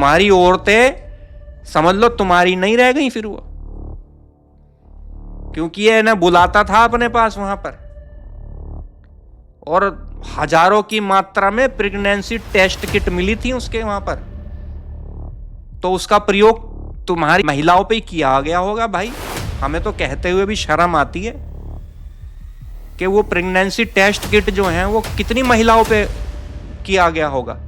तुम्हारी औरतें समझ लो तुम्हारी नहीं रह गई फिर वो, क्योंकि ये ना बुलाता था अपने पास वहां पर, और हजारों की मात्रा में प्रेगनेंसी टेस्ट किट मिली थी उसके वहां पर, तो उसका प्रयोग तुम्हारी महिलाओं पे किया गया होगा भाई। हमें तो कहते हुए भी शर्म आती है कि वो प्रेगनेंसी टेस्ट किट जो है वो कितनी महिलाओं पे किया गया होगा।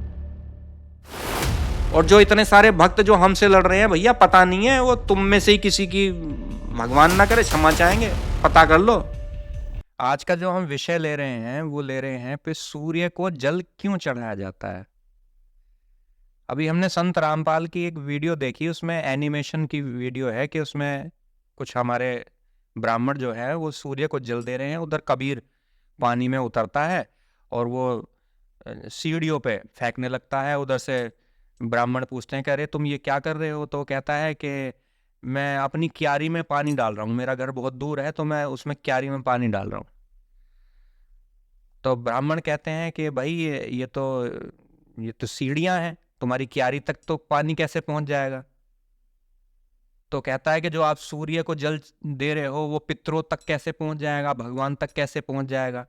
और जो इतने सारे भक्त जो हमसे लड़ रहे हैं भैया, पता नहीं है वो तुम में से ही किसी की, भगवान ना करे, क्षमा चाहेंगे, पता कर लो। आज का जो हम विषय ले रहे हैं वो ले रहे हैं कि सूर्य को जल क्यों चढ़ाया जाता है। अभी हमने संत रामपाल की एक वीडियो देखी, उसमें एनिमेशन की वीडियो है कि उसमें कुछ हमारे ब्राह्मण जो है वो सूर्य को जल दे रहे हैं। उधर कबीर पानी में उतरता है और वो सीढ़ियों पे फेंकने लगता है। उधर से ब्राह्मण पूछते हैं कि अरे तुम ये क्या कर रहे हो, तो कहता है कि मैं अपनी क्यारी में पानी डाल रहा हूँ, मेरा घर बहुत दूर है तो मैं उसमें क्यारी में पानी डाल रहा हूँ। तो ब्राह्मण कहते हैं कि भाई ये तो सीढ़ियां हैं, तुम्हारी क्यारी तक तो पानी कैसे पहुंच जाएगा। तो कहता है कि जो आप सूर्य को जल दे रहे हो वो पितरों तक कैसे पहुंच जाएगा, भगवान तक कैसे पहुंच जाएगा।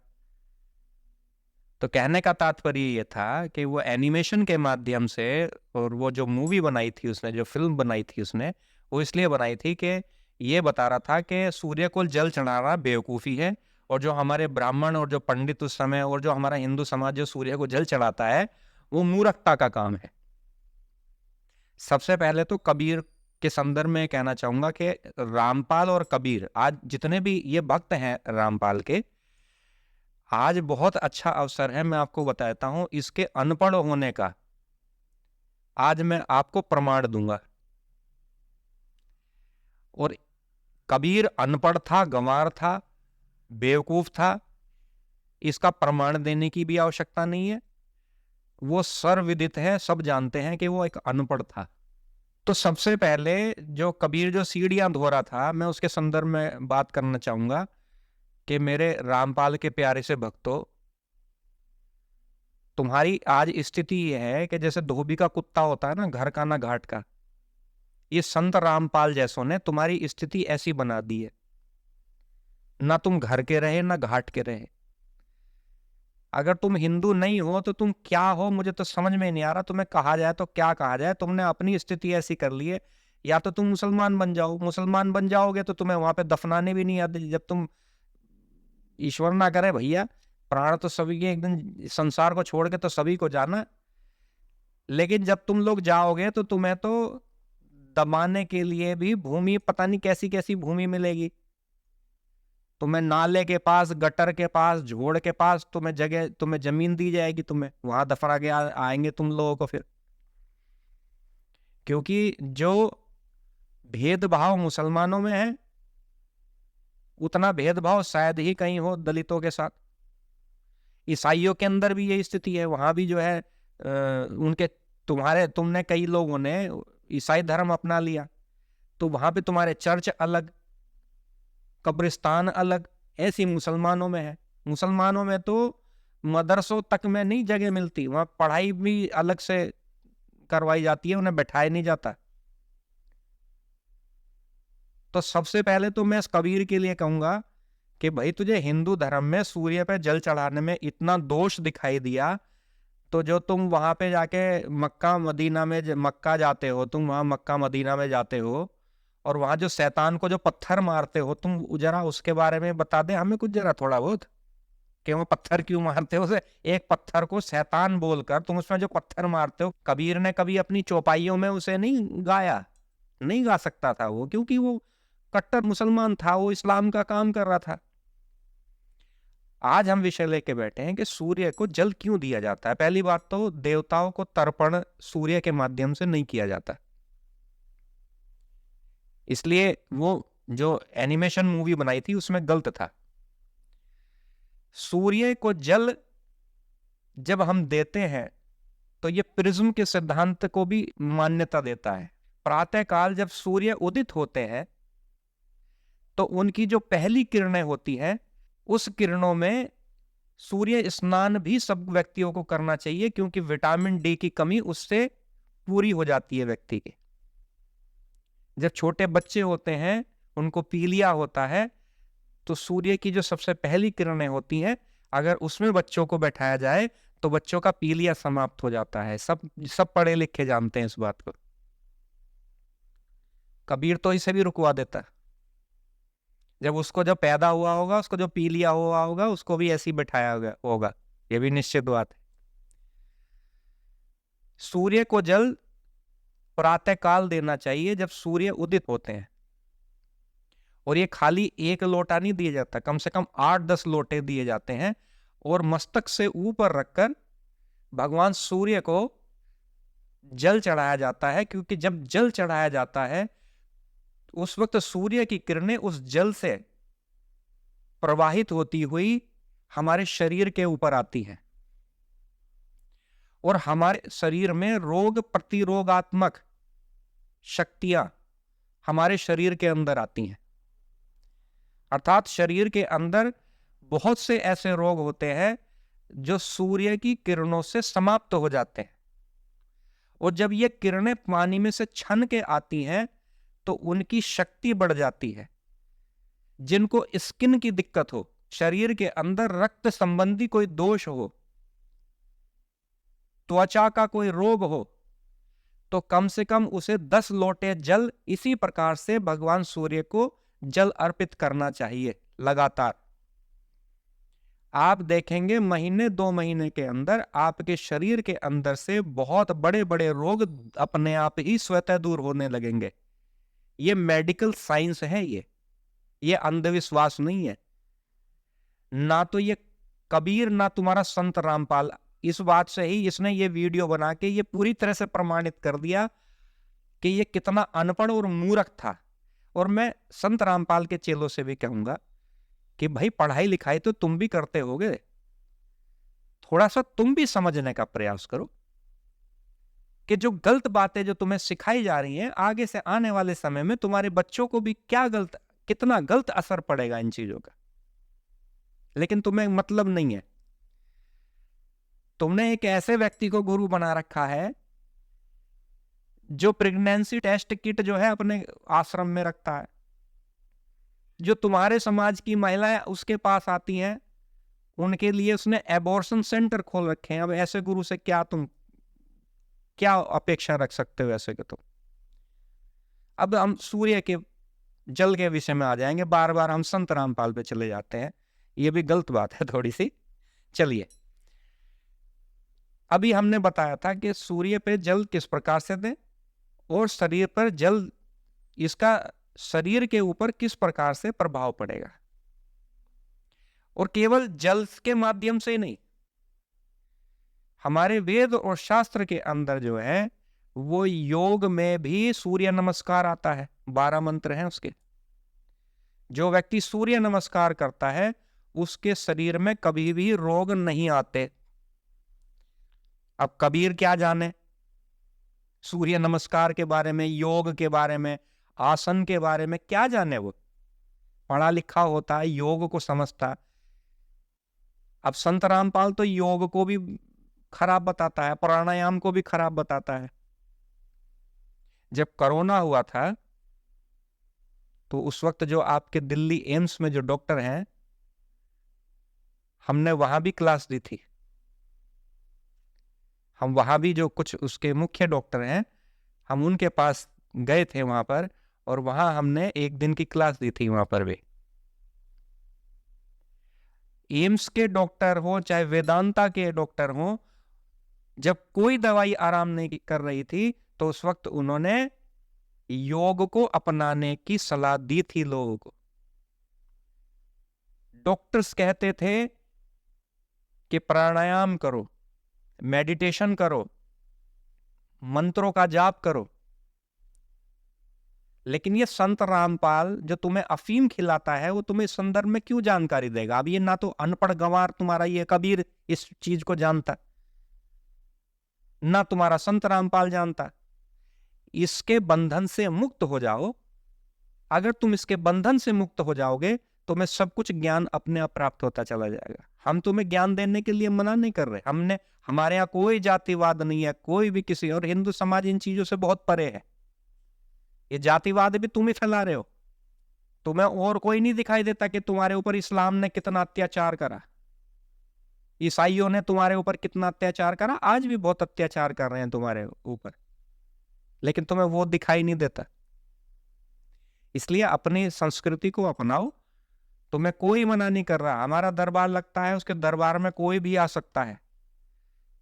तो कहने का तात्पर्य ये था कि वो एनिमेशन के माध्यम से, और वो जो मूवी बनाई थी उसने, जो फिल्म बनाई थी उसने, वो इसलिए बनाई थी कि ये बता रहा था कि सूर्य को जल चढ़ाना बेवकूफ़ी है, और जो हमारे ब्राह्मण और जो पंडित उस समय और जो हमारा हिंदू समाज जो सूर्य को जल चढ़ाता है वो मूर्खता का काम है। सबसे पहले तो कबीर के संदर्भ में कहना चाहूंगा कि रामपाल और कबीर, आज जितने भी ये भक्त हैं रामपाल के, आज बहुत अच्छा अवसर है, मैं आपको बताता हूं इसके अनपढ़ होने का। आज मैं आपको प्रमाण दूंगा। और कबीर अनपढ़ था, गंवार था, बेवकूफ था, इसका प्रमाण देने की भी आवश्यकता नहीं है। वो सर्वविदित है, सब जानते हैं कि वो एक अनपढ़ था। तो सबसे पहले जो कबीर जो सीढ़ियां धो रहा था, मैं उसके संदर्भ में बात करना चाहूंगा कि मेरे रामपाल के प्यारे से भक्तों, तुम्हारी आज स्थिति यह है कि जैसे धोबी का कुत्ता होता है ना, घर का ना घाट का, ये संत रामपाल जैसों ने तुम्हारी स्थिति ऐसी बना दी है। ना तुम घर के रहे ना घाट के रहे। अगर तुम हिंदू नहीं हो तो तुम क्या हो, मुझे तो समझ में नहीं आ रहा। तुम्हें कहा जाए तो क्या कहा जाए। तुमने अपनी स्थिति ऐसी कर ली है, या तो तुम मुसलमान बन जाओ। मुसलमान बन जाओगे तो तुम्हें वहां पे दफनाने भी नहीं आते। जब तुम, ईश्वर ना करे भैया, प्राण तो सभी के, एक दिन संसार को छोड़ के तो सभी को जाना, लेकिन जब तुम लोग जाओगे तो तुम्हें तो दबाने के लिए भी भूमि, पता नहीं कैसी कैसी भूमि मिलेगी तुम्हें। नाले के पास, गटर के पास, झोड़ के पास तुम्हें जगह, तुम्हें जमीन दी जाएगी, तुम्हें वहां दफना के आएंगे तुम लोगों को फिर। क्योंकि जो भेदभाव मुसलमानों में है उतना भेदभाव शायद ही कहीं हो दलितों के साथ। ईसाइयों के अंदर भी यही स्थिति है, वहां भी जो है उनके, तुमने कई लोगों ने ईसाई धर्म अपना लिया, तो वहां पे तुम्हारे चर्च अलग, कब्रिस्तान अलग। ऐसी मुसलमानों में है। मुसलमानों में तो मदरसों तक में नहीं जगह मिलती, वहां पढ़ाई भी अलग से करवाई जाती है, उन्हें बैठाया नहीं जाता। तो सबसे पहले तो मैं इस कबीर के लिए कहूंगा कि भाई तुझे हिंदू धर्म में सूर्य पे जल चढ़ाने में इतना दोष दिखाई दिया, तो जो तुम वहां पे जाके मक्का मदीना में, मक्का जाते हो तुम, वहां मक्का मदीना में जाते हो और वहां जो शैतान को जो पत्थर मारते हो तुम, जरा उसके बारे में बता दे हमें कुछ, जरा थोड़ा बहुत, कि वो पत्थर क्यों मारते हो उसे। एक पत्थर को शैतान बोलकर तुम उसमें जो पत्थर मारते हो, कबीर ने कभी अपनी चौपाइयों में उसे नहीं गाया, नहीं गा सकता था वो, क्योंकि वो कट्टर मुसलमान था, वो इस्लाम का काम कर रहा था। आज हम विषय लेके बैठे हैं कि सूर्य को जल क्यों दिया जाता है। पहली बात तो देवताओं को तर्पण सूर्य के माध्यम से नहीं किया जाता, इसलिए वो जो एनिमेशन मूवी बनाई थी उसमें गलत था। सूर्य को जल जब हम देते हैं तो ये प्रिज्म के सिद्धांत को भी मान्यता देता है। प्रातः काल जब सूर्य उदित होते हैं तो उनकी जो पहली किरणें होती हैं, उस किरणों में सूर्य स्नान भी सब व्यक्तियों को करना चाहिए, क्योंकि विटामिन डी की कमी उससे पूरी हो जाती है व्यक्ति की। जब छोटे बच्चे होते हैं, उनको पीलिया होता है, तो सूर्य की जो सबसे पहली किरणें होती हैं, अगर उसमें बच्चों को बैठाया जाए तो बच्चों का पीलिया समाप्त हो जाता है। सब पढ़े लिखे जानते हैं इस बात को। कबीर तो इसे भी रुकवा देता है। जब पैदा हुआ होगा, उसको जो पीलिया हुआ होगा, उसको भी ऐसे ही बैठाया होगा। ये भी निश्चित बात है। सूर्य को जल प्रातः काल देना चाहिए, जब सूर्य उदित होते हैं। और ये खाली एक लोटा नहीं दिया जाता, कम से कम 8-10 लोटे दिए जाते हैं, और मस्तक से ऊपर रखकर भगवान सूर्य को जल चढ़ाया जाता है। क्योंकि जब जल चढ़ाया जाता है, उस वक्त सूर्य की किरणें उस जल से प्रवाहित होती हुई हमारे शरीर के ऊपर आती हैं, और हमारे शरीर में रोग प्रतिरोगात्मक शक्तियां हमारे शरीर के अंदर आती हैं। अर्थात शरीर के अंदर बहुत से ऐसे रोग होते हैं जो सूर्य की किरणों से समाप्त हो जाते हैं। और जब ये किरणें पानी में से छन के आती हैं, तो उनकी शक्ति बढ़ जाती है। जिनको स्किन की दिक्कत हो, शरीर के अंदर रक्त संबंधी कोई दोष हो, त्वचा का कोई रोग हो, तो कम से कम उसे 10 लोटे जल इसी प्रकार से भगवान सूर्य को जल अर्पित करना चाहिए लगातार। आप देखेंगे महीने 2 महीने के अंदर आपके शरीर के अंदर से बहुत बड़े बड़े रोग अपने आप ही स्वतः दूर होने लगेंगे। ये मेडिकल साइंस है, ये अंधविश्वास नहीं है। ना तो ये कबीर, ना तुम्हारा संत रामपाल, इस बात से ही इसने ये वीडियो बना के ये पूरी तरह से प्रमाणित कर दिया कि ये कितना अनपढ़ और मूर्ख था। और मैं संत रामपाल के चेलों से भी कहूंगा कि भाई, पढ़ाई लिखाई तो तुम भी करते होगे, थोड़ा सा तुम भी समझने का प्रयास करो कि जो गलत बातें जो तुम्हें सिखाई जा रही हैं, आगे से आने वाले समय में तुम्हारे बच्चों को भी कितना गलत असर पड़ेगा इन चीजों का। लेकिन तुम्हें मतलब नहीं है। तुमने एक ऐसे व्यक्ति को गुरु बना रखा है जो प्रेगनेंसी टेस्ट किट जो है अपने आश्रम में रखता है। जो तुम्हारे समाज की महिलाएं उसके पास आती हैं, उनके लिए उसने एबॉर्शन सेंटर खोल रखे हैं। अब ऐसे गुरु से तुम क्या अपेक्षा रख सकते हो ऐसे के? तो अब हम सूर्य के जल के विषय में आ जाएंगे, बार बार हम संत रामपाल पे चले जाते हैं, ये भी गलत बात है थोड़ी सी। चलिए, अभी हमने बताया था कि सूर्य पे जल किस प्रकार से दें, और शरीर पर जल, इसका शरीर के ऊपर किस प्रकार से प्रभाव पड़ेगा। और केवल जल के माध्यम से नहीं, हमारे वेद और शास्त्र के अंदर जो है वो योग में भी सूर्य नमस्कार आता है। 12 मंत्र हैं उसके। जो व्यक्ति सूर्य नमस्कार करता है उसके शरीर में कभी भी रोग नहीं आते। अब कबीर क्या जाने सूर्य नमस्कार के बारे में, योग के बारे में, आसन के बारे में, क्या जाने? वो पढ़ा लिखा होता है, योग को समझता है। अब संत रामपाल तो योग को भी खराब बताता है, प्राणायाम को भी खराब बताता है। जब कोरोना हुआ था तो उस वक्त जो आपके दिल्ली एम्स में जो डॉक्टर हैं, हमने वहां भी क्लास दी थी। हम वहां भी जो कुछ उसके मुख्य डॉक्टर हैं, हम उनके पास गए थे वहां पर, और वहां हमने 1 दिन की क्लास दी थी वहां पर भी। एम्स के डॉक्टर हो चाहे वेदांता के डॉक्टर हो, जब कोई दवाई आराम नहीं कर रही थी तो उस वक्त उन्होंने योग को अपनाने की सलाह दी थी लोगों को। डॉक्टर्स कहते थे कि प्राणायाम करो, मेडिटेशन करो, मंत्रों का जाप करो। लेकिन ये संत रामपाल जो तुम्हें अफीम खिलाता है, वो तुम्हें इस संदर्भ में क्यों जानकारी देगा? अब ये ना तो अनपढ़ गंवार तुम्हारा ये कबीर इस चीज को जानता, ना तुम्हारा संत रामपाल जानता। इसके बंधन से मुक्त हो जाओ। अगर तुम इसके बंधन से मुक्त हो जाओगे तुम्हें सब कुछ ज्ञान अपने आप प्राप्त होता चला जाएगा। हम तुम्हें ज्ञान देने के लिए मना नहीं कर रहे। हमारे यहाँ कोई जातिवाद नहीं है, कोई भी किसी, और हिंदू समाज इन चीजों से बहुत परे है। ये जातिवाद भी तुम ही फैला रहे हो। तुम्हें और कोई नहीं दिखाई देता कि तुम्हारे ऊपर इस्लाम ने कितना अत्याचार करा, ईसाइयों ने तुम्हारे ऊपर कितना अत्याचार करा, आज भी बहुत अत्याचार कर रहे हैं तुम्हारे ऊपर, लेकिन तुम्हें वो दिखाई नहीं देता। इसलिए अपनी संस्कृति को अपनाओ, तुम्हें कोई मना नहीं कर रहा। हमारा दरबार लगता है, उसके दरबार में कोई भी आ सकता है,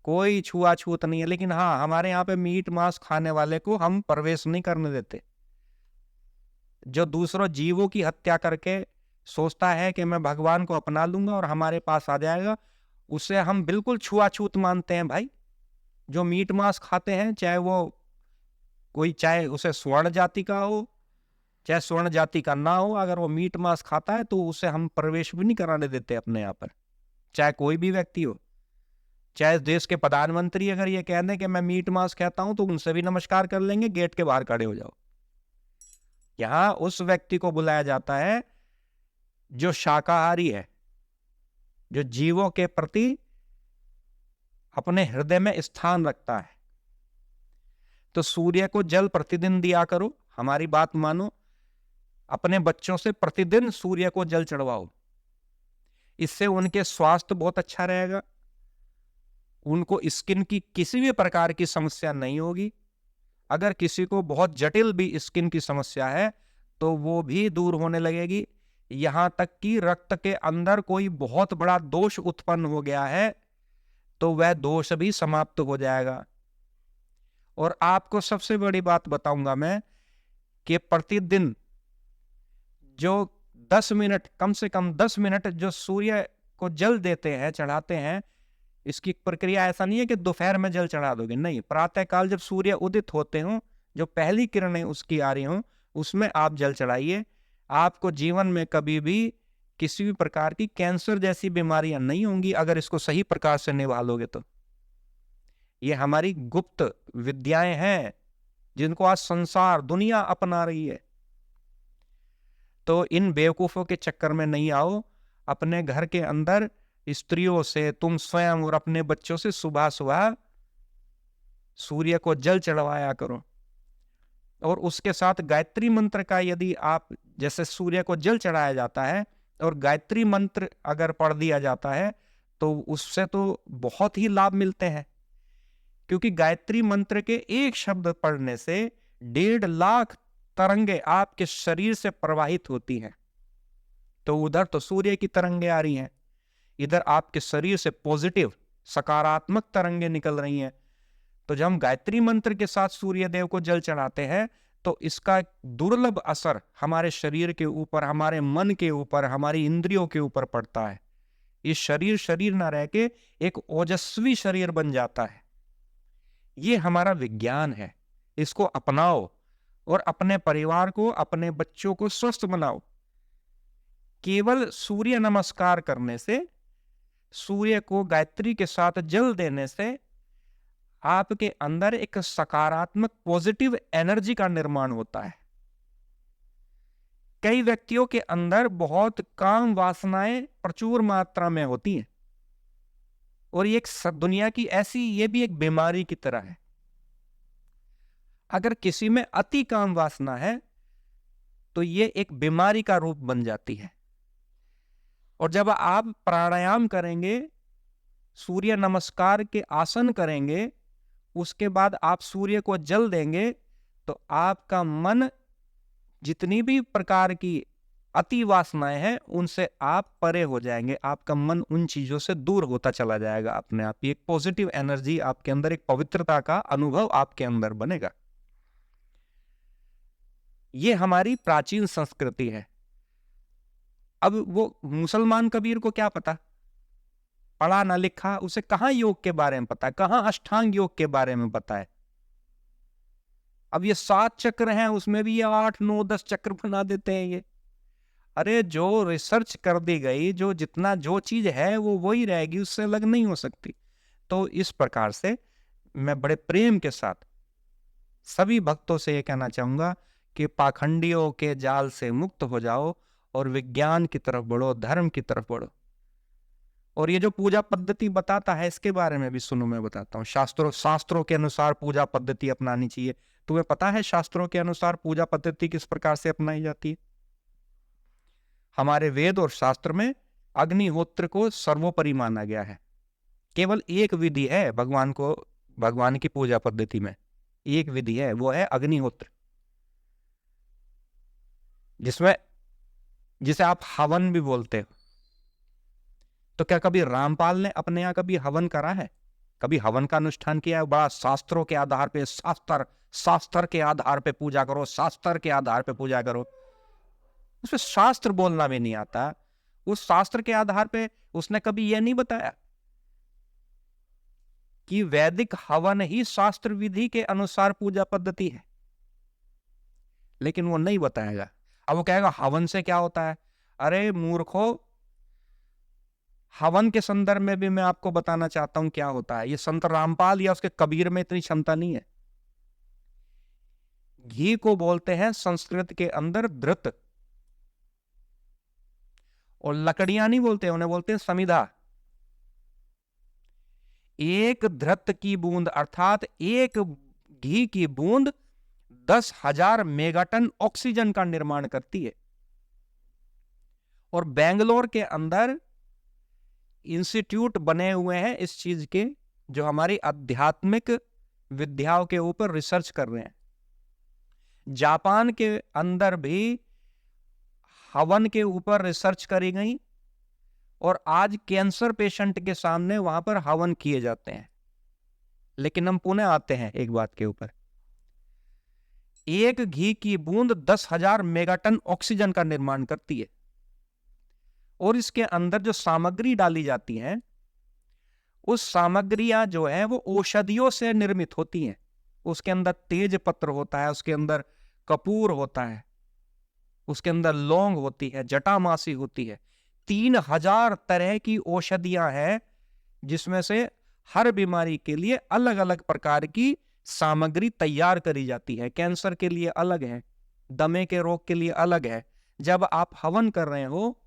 कोई छुआछूत नहीं है, लेकिन हाँ, हमारे यहाँ पे मीट मांस खाने वाले को हम प्रवेश नहीं करने देते। जो दूसरों जीवों की हत्या करके सोचता है कि मैं भगवान को अपना लूंगा और हमारे पास आ जाएगा, उसे हम बिल्कुल छुआछूत मानते हैं भाई। जो मीट मांस खाते हैं, चाहे वो कोई, चाहे उसे स्वर्ण जाति का हो, चाहे स्वर्ण जाति का ना हो, अगर वो मीट मांस खाता है तो उसे हम प्रवेश भी नहीं कराने देते अपने यहाँ पर, चाहे कोई भी व्यक्ति हो। चाहे देश के प्रधानमंत्री अगर ये कह दें कि मैं मीट मांस खाता हूं, तो उनसे भी नमस्कार कर लेंगे, गेट के बाहर खड़े हो जाओ। यहां उस व्यक्ति को बुलाया जाता है जो शाकाहारी है, जो जीवों के प्रति अपने हृदय में स्थान रखता है। तो सूर्य को जल प्रतिदिन दिया करो, हमारी बात मानो, अपने बच्चों से प्रतिदिन सूर्य को जल चढ़वाओ। इससे उनके स्वास्थ्य बहुत अच्छा रहेगा, उनको स्किन की किसी भी प्रकार की समस्या नहीं होगी। अगर किसी को बहुत जटिल भी स्किन की समस्या है तो वो भी दूर होने लगेगी। यहां तक कि रक्त के अंदर कोई बहुत बड़ा दोष उत्पन्न हो गया है तो वह दोष भी समाप्त हो जाएगा। और आपको सबसे बड़ी बात बताऊंगा मैं कि प्रतिदिन जो 10 मिनट, कम से कम 10 मिनट जो सूर्य को जल देते हैं, चढ़ाते हैं, इसकी प्रक्रिया ऐसा नहीं है कि दोपहर में जल चढ़ा दोगे, नहीं। प्रातः काल जब सूर्य उदित होते हो, जो पहली किरणें उसकी आ रही हो, उसमें आप जल चढ़ाइए। आपको जीवन में कभी भी किसी भी प्रकार की कैंसर जैसी बीमारियां नहीं होंगी, अगर इसको सही प्रकार से निभा लोगे तो। ये हमारी गुप्त विद्याएं हैं जिनको आज संसार, दुनिया अपना रही है। तो इन बेवकूफों के चक्कर में नहीं आओ। अपने घर के अंदर स्त्रियों से, तुम स्वयं और अपने बच्चों से सुबह सुबह सूर्य को जल चढ़वाया करो। और उसके साथ गायत्री मंत्र का, यदि आप, जैसे सूर्य को जल चढ़ाया जाता है और गायत्री मंत्र अगर पढ़ दिया जाता है तो उससे तो बहुत ही लाभ मिलते हैं। क्योंकि गायत्री मंत्र के एक शब्द पढ़ने से 1.5 लाख तरंगे आपके शरीर से प्रवाहित होती हैं। तो उधर तो सूर्य की तरंगे आ रही हैं, इधर आपके शरीर से पॉजिटिव, सकारात्मक तरंगे निकल रही हैं। तो जब हम गायत्री मंत्र के साथ सूर्य देव को जल चढ़ाते हैं तो इसका दुर्लभ असर हमारे शरीर के ऊपर, हमारे मन के ऊपर, हमारी इंद्रियों के ऊपर पड़ता है। ये शरीर ना रह के एक ओजस्वी शरीर बन जाता है। ये हमारा विज्ञान है, इसको अपनाओ और अपने परिवार को, अपने बच्चों को स्वस्थ बनाओ। केवल सूर्य नमस्कार करने से, सूर्य को गायत्री के साथ जल देने से आपके अंदर एक सकारात्मक पॉजिटिव एनर्जी का निर्माण होता है। कई व्यक्तियों के अंदर बहुत काम वासनाएं प्रचुर मात्रा में होती हैं और ये दुनिया की ऐसी, ये भी एक बीमारी की तरह है। अगर किसी में अति काम वासना है तो ये एक बीमारी का रूप बन जाती है। और जब आप प्राणायाम करेंगे, सूर्य नमस्कार के आसन करेंगे, उसके बाद आप सूर्य को जल देंगे तो आपका मन जितनी भी प्रकार की अति वासनाएं हैं उनसे आप परे हो जाएंगे। आपका मन उन चीजों से दूर होता चला जाएगा अपने आप ही। एक पॉजिटिव एनर्जी आपके अंदर, एक पवित्रता का अनुभव आपके अंदर बनेगा। ये हमारी प्राचीन संस्कृति है। अब वो मुसलमान कबीर को क्या पता, पढ़ा ना लिखा, उसे कहां योग के बारे में पता है, कहां अष्टांग योग के बारे में पता है। अब ये 7 चक्र हैं, उसमें भी ये 8, 9, 10 चक्र बना देते हैं ये। अरे जो रिसर्च कर दी गई, जो जितना जो चीज है वो वही रहेगी, उससे अलग नहीं हो सकती। तो इस प्रकार से मैं बड़े प्रेम के साथ सभी भक्तों से ये कहना चाहूंगा कि पाखंडियों के जाल से मुक्त हो जाओ और विज्ञान की तरफ बढ़ो, धर्म की तरफ बढ़ो। और ये जो पूजा पद्धति बताता है, इसके बारे में भी सुनो, मैं बताता हूँ। शास्त्रों के अनुसार पूजा पद्धति अपनानी चाहिए। तुम्हें पता है शास्त्रों के अनुसार पूजा पद्धति किस प्रकार से अपनाई जाती है? हमारे वेद और शास्त्र में अग्निहोत्र को सर्वोपरि माना गया है। केवल एक विधि है भगवान की पूजा पद्धति में, एक विधि है, वो है अग्निहोत्र, जिसे आप हवन भी बोलते हो। तो क्या कभी रामपाल ने अपने यहाँ कभी हवन करा है? कभी हवन का अनुष्ठान किया है? बड़ा शास्त्रों के आधार पे, शास्त्र के आधार पे पूजा करो, शास्त्र के आधार पे पूजा करो। उसमें शास्त्र बोलना भी नहीं आता। उस शास्त्र के आधार पे उसने कभी यह नहीं बताया कि वैदिक हवन ही शास्त्र विधि के अनुसार पूजा पद्धति है, लेकिन वो नहीं बताएगा। अब वो कहेगा हवन से क्या होता है? अरे मूर्खो, हवन के संदर्भ में भी मैं आपको बताना चाहता हूं क्या होता है। ये संत रामपाल या उसके कबीर में इतनी क्षमता नहीं है। घी को बोलते हैं संस्कृत के अंदर धृत, और लकड़ियां नहीं बोलते, उन्हें बोलते हैं समिधा। एक धृत की बूंद अर्थात एक घी की बूंद 10,000 मेगाटन ऑक्सीजन का निर्माण करती है। और बेंगलोर के अंदर इंस्टीट्यूट बने हुए हैं इस चीज के, जो हमारी आध्यात्मिक विद्याओं के ऊपर रिसर्च कर रहे हैं। जापान के अंदर भी हवन के ऊपर रिसर्च करी गई, और आज कैंसर पेशेंट के सामने वहां पर हवन किए जाते हैं। लेकिन हम पुनः आते हैं एक बात के ऊपर, एक घी की बूंद 10,000 मेगाटन ऑक्सीजन का निर्माण करती है। और इसके अंदर जो सामग्री डाली जाती है, उस सामग्रियां जो है वो औषधियों से निर्मित होती हैं। उसके अंदर तेज पत्र होता है, उसके अंदर कपूर होता है, उसके अंदर लौंग होती है, जटामासी होती है। 3,000 तरह की औषधियां हैं, जिसमें से हर बीमारी के लिए अलग अलग प्रकार की सामग्री तैयार करी जाती है। कैंसर के लिए अलग है, दमे के रोग के लिए अलग है। जब आप हवन कर रहे हो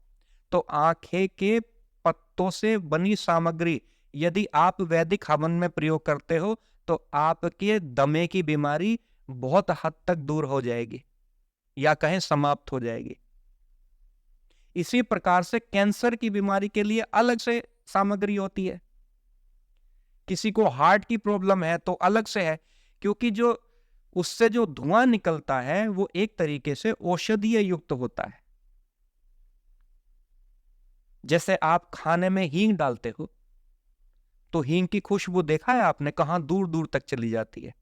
तो आंखें के पत्तों से बनी सामग्री यदि आप वैदिक हवन में प्रयोग करते हो तो आपके दमे की बीमारी बहुत हद तक दूर हो जाएगी, या कहें समाप्त हो जाएगी। इसी प्रकार से कैंसर की बीमारी के लिए अलग से सामग्री होती है। किसी को हार्ट की प्रॉब्लम है तो अलग से है, क्योंकि जो उससे जो धुआं निकलता है वो एक तरीके से औषधीय युक्त होता है। जैसे आप खाने में हींग डालते हो तो हींग की खुशबू देखा है आपने, कहां दूर दूर तक चली जाती है।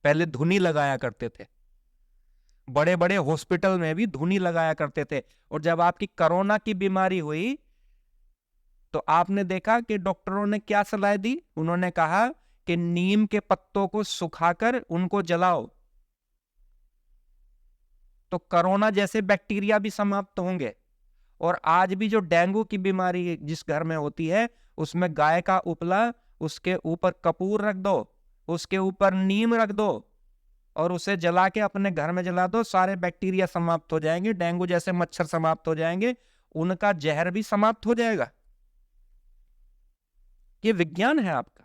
पहले धुनी लगाया करते थे, बड़े बड़े हॉस्पिटल में भी धुनी लगाया करते थे। और जब आपकी कोरोना की बीमारी हुई तो आपने देखा कि डॉक्टरों ने क्या सलाह दी? उन्होंने कहा कि नीम के पत्तों को सुखाकर उनको जलाओ, तो कोरोना जैसे बैक्टीरिया भी समाप्त होंगे। और आज भी जो डेंगू की बीमारी जिस घर में होती है, उसमें गाय का उपला, उसके ऊपर कपूर रख दो, उसके ऊपर नीम रख दो और उसे जला के अपने घर में जला दो, सारे बैक्टीरिया समाप्त हो जाएंगे, डेंगू जैसे मच्छर समाप्त हो जाएंगे, उनका जहर भी समाप्त हो जाएगा। ये विज्ञान है आपका।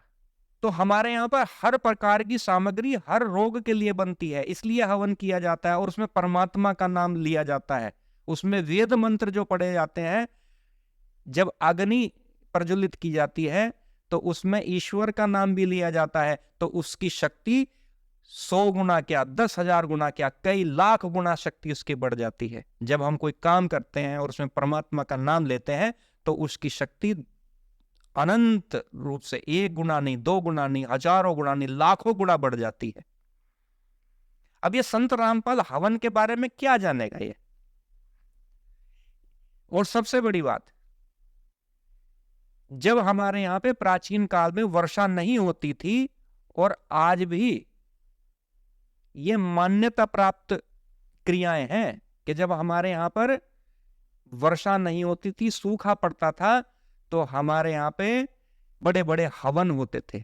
तो हमारे यहाँ पर हर प्रकार की सामग्री हर रोग के लिए बनती है, इसलिए हवन किया जाता है और उसमें परमात्मा का नाम लिया जाता है। उसमें वेद मंत्र जो पढ़े जाते हैं, जब अग्नि प्रज्वलित की जाती है तो उसमें ईश्वर का नाम भी लिया जाता है, तो उसकी शक्ति 100 गुना क्या, 10,000 गुना क्या, कई लाख गुना शक्ति उसकी बढ़ जाती है। जब हम कोई काम करते हैं और उसमें परमात्मा का नाम लेते हैं तो उसकी शक्ति अनंत रूप से 1 गुना नहीं, 2 गुना नहीं, हजारों गुना नहीं, लाखों गुना बढ़ जाती है। अब ये संत रामपाल हवन के बारे में क्या जानेगा ये? और सबसे बड़ी बात, जब हमारे यहां पे प्राचीन काल में वर्षा नहीं होती थी, और आज भी ये मान्यता प्राप्त क्रियाएं हैं कि जब हमारे यहां पर वर्षा नहीं होती थी, सूखा पड़ता था, तो हमारे यहां पे बड़े बड़े हवन होते थे,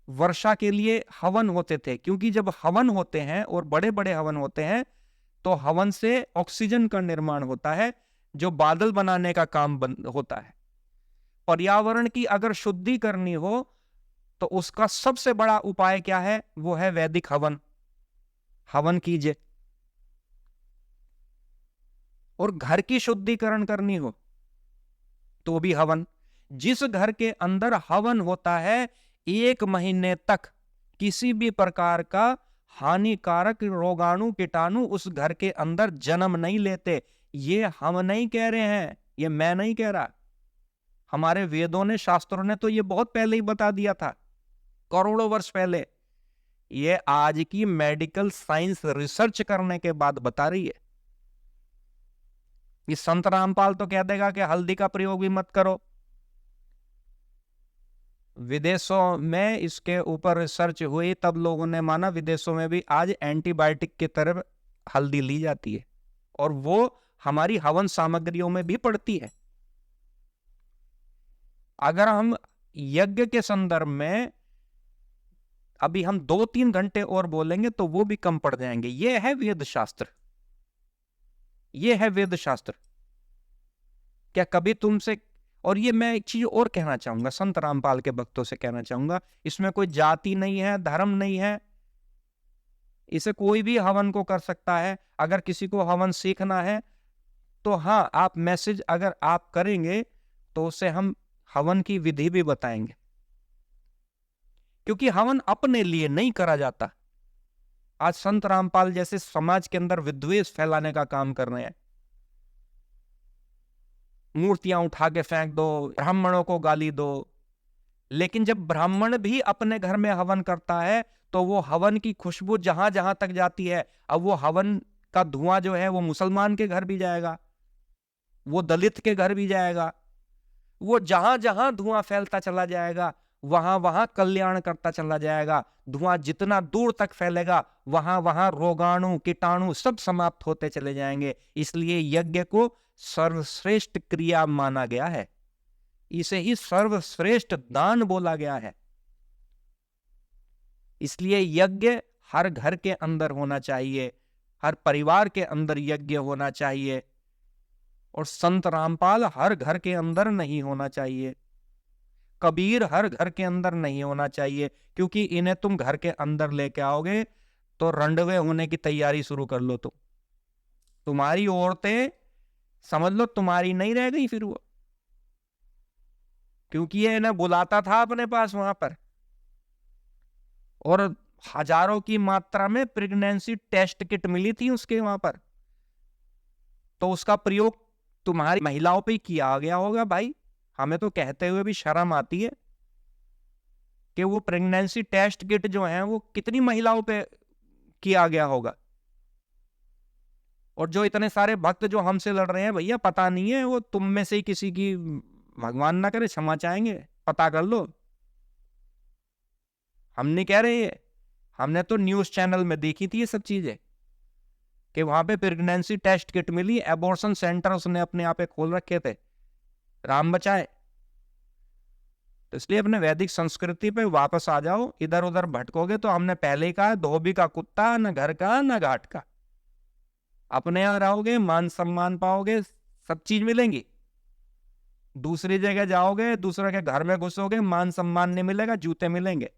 वर्षा के लिए हवन होते थे। क्योंकि जब हवन होते हैं और बड़े बड़े हवन होते हैं तो हवन से ऑक्सीजन का निर्माण होता है, जो बादल बनाने का काम होता है। पर्यावरण की अगर शुद्धि करनी हो तो उसका सबसे बड़ा उपाय क्या है? वो है वैदिक हवन। हवन कीजिए। और घर की शुद्धिकरण करनी हो तो भी हवन। जिस घर के अंदर हवन होता है, 1 महीने तक किसी भी प्रकार का हानिकारक रोगाणु कीटाणु उस घर के अंदर जन्म नहीं लेते। ये हम नहीं कह रहे हैं, ये मैं नहीं कह रहा, हमारे वेदों ने, शास्त्रों ने तो ये बहुत पहले ही बता दिया था, करोड़ों वर्ष पहले। ये आज की मेडिकल साइंस रिसर्च करने के बाद बता रही है। ये संत रामपाल तो कह देगा कि हल्दी का प्रयोग भी मत करो। विदेशों में इसके ऊपर रिसर्च हुई, तब लोगों ने माना विदेशों में भी आज एंटीबायोटिक की तरफ हल्दी ली जाती है, और वो हमारी हवन सामग्रियों में भी पड़ती है। अगर हम यज्ञ के संदर्भ में अभी हम 2-3 घंटे और बोलेंगे तो वो भी कम पड़ जाएंगे। ये है वेद शास्त्र, ये है वेद शास्त्र। क्या कभी तुमसे, और ये मैं एक चीज और कहना चाहूंगा, संत रामपाल के भक्तों से कहना चाहूंगा, इसमें कोई जाति नहीं है, धर्म नहीं है, इसे कोई भी हवन को कर सकता है। अगर किसी को हवन सीखना है तो हाँ, आप मैसेज अगर आप करेंगे तो उसे हम हवन की विधि भी बताएंगे, क्योंकि हवन अपने लिए नहीं करा जाता। आज संत रामपाल जैसे समाज के अंदर विद्वेष फैलाने का काम कर रहे हैं, मूर्तियां उठा के फेंक दो, ब्राह्मणों को गाली दो। लेकिन जब ब्राह्मण भी अपने घर में हवन करता है तो वो हवन की खुशबू जहां जहां तक जाती है, अब वो हवन का धुआं जो है वो मुसलमान के घर भी जाएगा, वो दलित के घर भी जाएगा, वो जहां जहां धुआं फैलता चला जाएगा वहां वहां कल्याण करता चला जाएगा। धुआं जितना दूर तक फैलेगा वहां वहां रोगाणु कीटाणु सब समाप्त होते चले जाएंगे। इसलिए यज्ञ को सर्वश्रेष्ठ क्रिया माना गया है, इसे ही सर्वश्रेष्ठ दान बोला गया है। इसलिए यज्ञ हर घर के अंदर होना चाहिए, हर परिवार के अंदर यज्ञ होना चाहिए, और संत रामपाल हर घर के अंदर नहीं होना चाहिए, कबीर हर घर के अंदर नहीं होना चाहिए, क्योंकि इन्हें तुम घर के अंदर लेके आओगे तो रंडवे होने की तैयारी शुरू कर लो। तुम्हारी औरतें समझ लो तुम्हारी नहीं रह गई फिर वो, क्योंकि ये इन्हें बुलाता था अपने पास वहां पर, और हजारों की मात्रा में प्रेगनेंसी टेस्ट किट मिली थी उसके वहां पर, तो उसका प्रयोग तुम्हारी महिलाओं पे किया गया होगा। भाई हमें तो कहते हुए भी शर्म आती है कि वो प्रेगनेंसी टेस्ट किट जो है वो कितनी महिलाओं पे किया गया होगा। और जो इतने सारे भक्त जो हमसे लड़ रहे हैं, भैया पता नहीं है वो तुम में से ही किसी की, भगवान ना करे, क्षमा चाहेंगे, पता कर लो। हम नहीं कह रहे, हमने तो न्यूज चैनल में देखी थी ये सब चीजें कि वहां पे प्रेगनेंसी टेस्ट किट मिली, एबॉर्शन सेंटर उसने अपने यहाँ पे खोल रखे थे, राम बचाए। तो इसलिए अपने वैदिक संस्कृति पे वापस आ जाओ, इधर उधर भटकोगे तो हमने पहले ही कहा, धोबी का कुत्ता, न घर का न घाट का। अपने यहाँ रहोगे, मान सम्मान पाओगे, सब चीज मिलेंगी। दूसरी जगह जाओगे, दूसरे के घर में घुसोगे, मान सम्मान नहीं मिलेगा, जूते मिलेंगे।